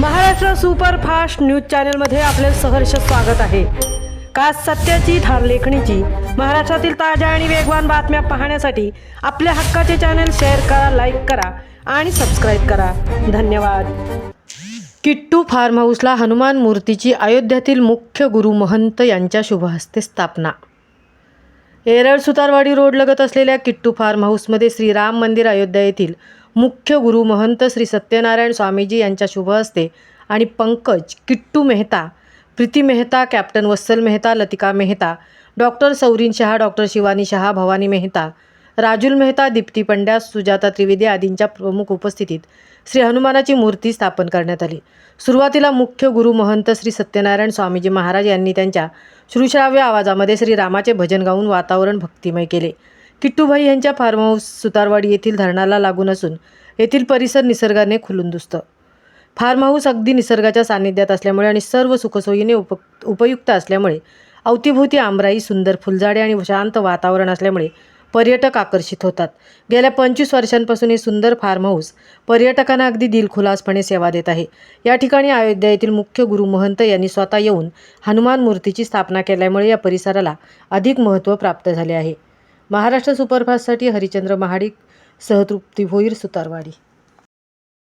Maharashtra superfast news चॅनलमध्ये आपले सहर्ष स्वागत आहे। खास सत्याची थार लेखणीची महाराष्ट्रातील ताज्या आणि वेगवान बातम्या पाहण्यासाठी आपल्या हक्काचे चॅनल शेअर करा, लाईक करा आणि सबस्क्राईब करा। धन्यवाद। किट्टू फार्म हाऊसला हनुमान मूर्तीची अयोध्यातील मुख्य गुरु महंत यांच्या शुभहस्ते स्थापना। येरळ सुतारवाडी रोड लगत असलेल्या किट्टू फार्म हाऊसमध्ये श्री राम मंदिर अयोध्या येथील मुख्य गुरु महंत श्री सत्यनारायण स्वामीजी यांच्या शुभहस्ते आणि पंकज किट्टू मेहता, प्रीती मेहता, कॅप्टन वत्सल मेहता, लतिका मेहता, डॉक्टर सौरीन शहा, डॉक्टर शिवानी शहा, भवानी मेहता, राजुल मेहता, दीप्ती पंड्या, सुजाता त्रिवेदी आदींच्या प्रमुख उपस्थितीत श्री हनुमानाची मूर्ती स्थापन करण्यात आली। सुरुवातीला मुख्य गुरु महंत श्री सत्यनारायण स्वामीजी महाराज यांनी त्यांच्या श्रुश्राव्य आवाजामध्ये श्रीरामाचे भजन गाऊन वातावरण भक्तिमय केले। किट्टूभाई यांच्या फार्म हाऊस सुतारवाडी येथील धरणाला लागून असून येथील परिसर निसर्गाने खुलून फार्म हाऊस अगदी निसर्गाच्या सानिध्यात असल्यामुळे आणि सर्व सुखसोयीने उपयुक्त असल्यामुळे अवतीभोवती आमराई, सुंदर फुलझाडे आणि शांत वातावरण असल्यामुळे पर्यटक आकर्षित होतात। गेल्या 25 वर्षांपासून हे सुंदर फार्म हाऊस पर्यटकांना अगदी दिलखुलासपणे सेवा देत आहे। या ठिकाणी अयोध्या येथील मुख्य गुरु महंत यांनी स्वतः येऊन हनुमान मूर्तीची स्थापना केल्यामुळे या परिसराला अधिक महत्त्व प्राप्त झाले आहे। महाराष्ट्र सुपरफास्टसाठी हरिचंद्र महाडिक, सहतृप्ती भोईर, सुतारवाडी।